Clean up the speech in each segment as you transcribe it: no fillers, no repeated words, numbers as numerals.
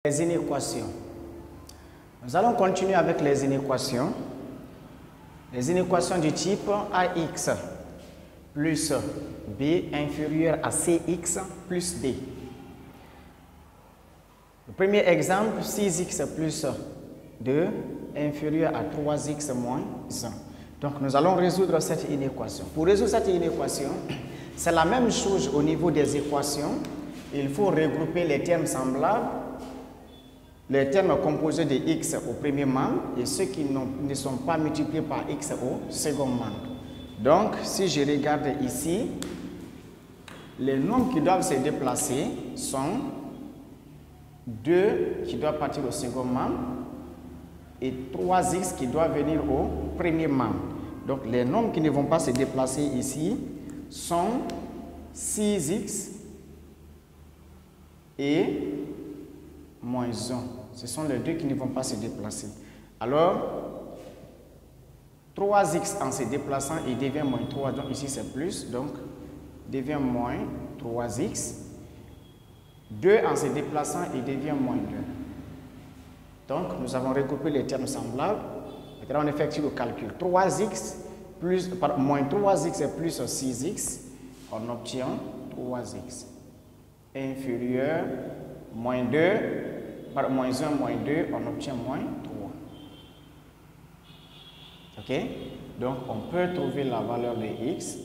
Les inéquations. Nous allons continuer avec les inéquations. Les inéquations du type AX plus B inférieur à CX plus D. Le premier exemple, 6x plus 2 inférieur à 3x moins 1. Donc, nous allons résoudre cette inéquation. Pour résoudre cette inéquation, c'est la même chose au niveau des équations. Il faut regrouper les termes semblables, les termes composés de x au premier membre et ceux qui ne sont pas multipliés par x au second membre. Donc, si je regarde ici, les nombres qui doivent se déplacer sont 2 qui doivent partir au second membre et 3x qui doivent venir au premier membre. Donc, les nombres qui ne vont pas se déplacer ici sont 6x et moins 1. Ce sont les deux qui ne vont pas se déplacer. Alors, 3x en se déplaçant, il devient moins 3. Donc, ici, c'est plus. Donc, devient moins 3x. 2 en se déplaçant, il devient moins 2. Donc, nous avons regroupé les termes semblables. Maintenant, on effectue le calcul. 3x plus, moins 3x plus 6x, on obtient 3x. Inférieur, moins 2, par moins 1, moins 2, on obtient moins 3. OK? Donc, on peut trouver la valeur de x.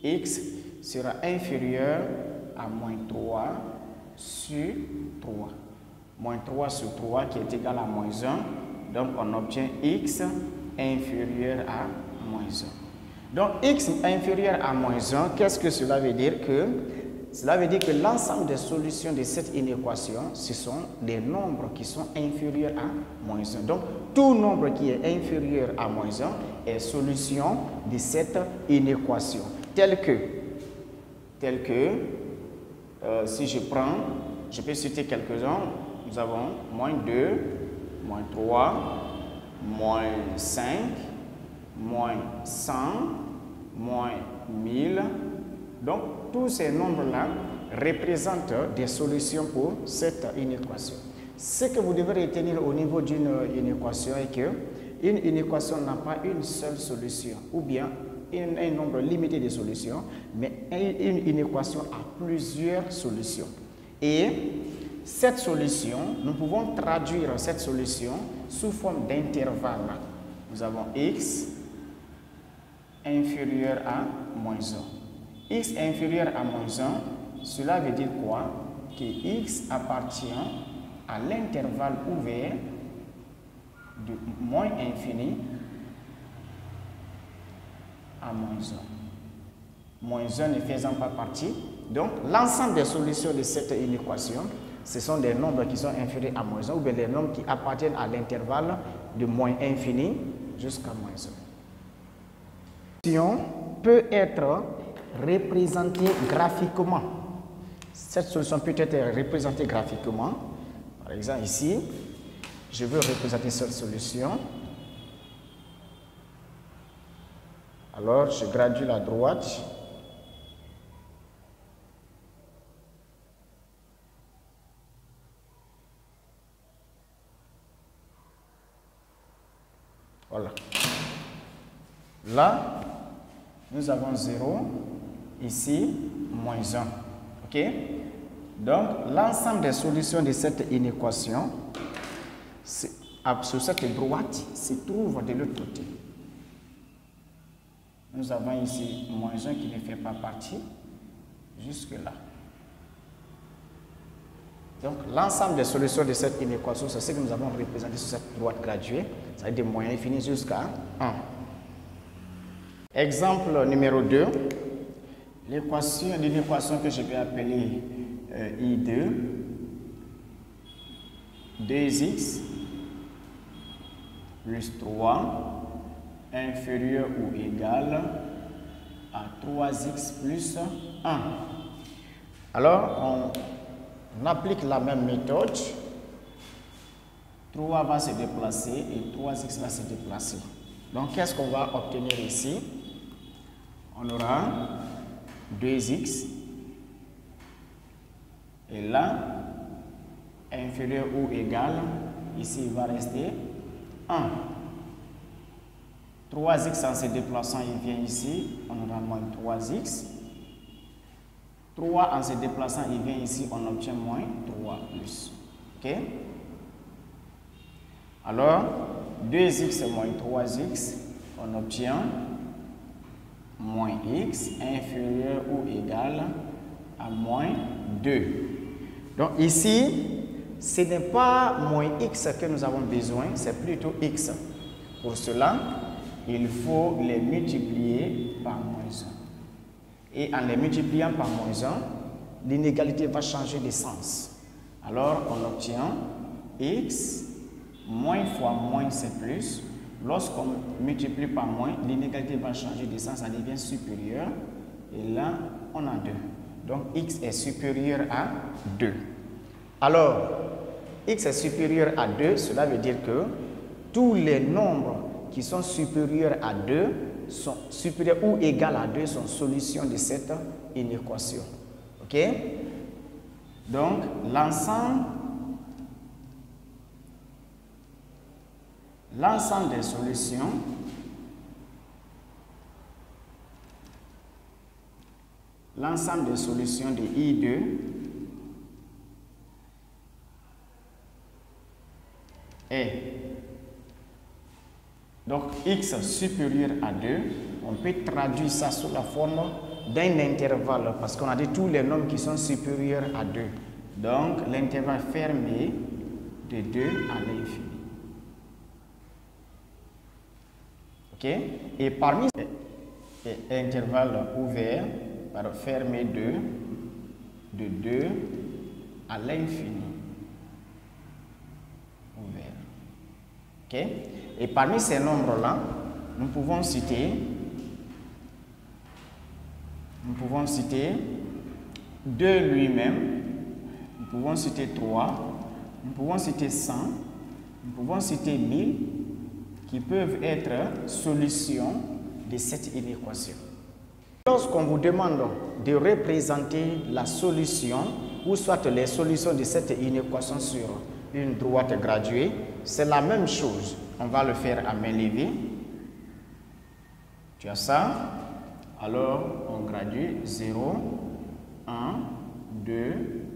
X sera inférieur à moins 3 sur 3. Moins 3 sur 3 qui est égal à moins 1. Donc, on obtient x inférieur à moins 1. Donc, x inférieur à moins 1, qu'est-ce que cela veut dire? Cela veut dire que l'ensemble des solutions de cette inéquation, ce sont des nombres qui sont inférieurs à moins 1. Donc, tout nombre qui est inférieur à moins 1 est solution de cette inéquation. Tel que si je prends, je peux citer quelques-uns, nous avons moins 2, moins 3, moins 5, moins 100, moins 1000. Donc, tous ces nombres-là représentent des solutions pour cette inéquation. Ce que vous devez retenir au niveau d'une inéquation est qu'une inéquation n'a pas une seule solution, ou bien un nombre limité de solutions, mais une inéquation a plusieurs solutions. Et cette solution, nous pouvons traduire cette solution sous forme d'intervalle. Nous avons x inférieur à moins 1. X inférieur à moins 1, cela veut dire quoi? Que x appartient à l'intervalle ouvert de moins infini à moins 1. Moins 1 ne faisant pas partie. Donc, l'ensemble des solutions de cette inéquation, ce sont des nombres qui sont inférieurs à moins 1 ou bien des nombres qui appartiennent à l'intervalle de moins infini jusqu'à moins 1. L'option peut être représentée graphiquement. Cette solution peut être représentée graphiquement. Par exemple, ici, je veux représenter cette solution. Alors, je gradue la droite. Voilà. Là, nous avons 0. Ici, moins 1. OK? Donc, l'ensemble des solutions de cette inéquation, sur cette droite, se trouve de l'autre côté. Nous avons ici moins 1 qui ne fait pas partie, jusque là. Donc, l'ensemble des solutions de cette inéquation, c'est ce que nous avons représenté sur cette droite graduée, c'est-à-dire de moins infini jusqu'à 1. Exemple numéro 2. L'équation que je vais appeler I2, 2x plus 3 inférieur ou égal à 3x plus 1. Alors, on applique la même méthode. 3 va se déplacer et 3x va se déplacer. Donc, qu'est-ce qu'on va obtenir ici? On aura 2x et là inférieur ou égal, ici il va rester 1. 3x en se déplaçant, il vient ici, on aura moins 3x. 3 en se déplaçant, il vient ici, on obtient moins 3 plus. Ok? Alors, 2x moins 3x, on obtient moins x inférieur ou égal à moins 2. Donc ici, ce n'est pas moins x que nous avons besoin, c'est plutôt x. Pour cela, il faut les multiplier par moins 1. Et en les multipliant par moins 1, l'inégalité va changer de sens. Alors, on obtient x, moins fois moins c'est plus. Lorsqu'on multiplie par moins, l'inégalité va changer de sens, ça devient supérieur. Et là, on a 2. Donc, x est supérieur à 2. Alors, x est supérieur à 2, cela veut dire que tous les nombres qui sont supérieurs à 2, sont supérieurs ou égaux à 2, sont solutions de cette inéquation. OK? Donc, l'ensemble des solutions de I2 est donc x supérieur à 2, on peut traduire ça sous la forme d'un intervalle parce qu'on a dit tous les nombres qui sont supérieurs à 2. Donc l'intervalle fermé de 2 à l'infini. Ok? Et parmi ces intervalles ouverts, fermé de 2 à l'infini. Ouvert. Ok? Et parmi ces nombres-là, nous pouvons citer 2 lui-même, nous pouvons citer 3, nous pouvons citer 100, nous pouvons citer 1000, qui peuvent être solutions de cette inéquation. Lorsqu'on vous demande de représenter la solution, ou soit les solutions de cette inéquation sur une droite graduée, c'est la même chose. On va le faire à main levée. Tu as ça. Alors, on gradue 0, 1, 2,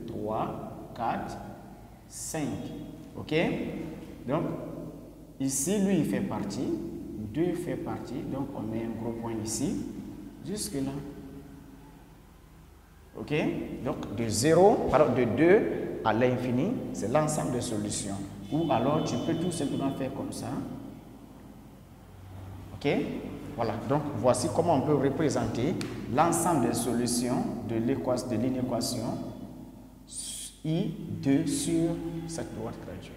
3, 4, 5. OK? Donc, ici, lui, il fait partie. 2 fait partie. Donc, on met un gros point ici. Jusque là. OK? Donc, de 2 à l'infini, c'est l'ensemble des solutions. Ou alors, tu peux tout simplement faire comme ça. OK? Voilà. Donc, voici comment on peut représenter l'ensemble des solutions de l'inéquation I2 sur cette droite graduée.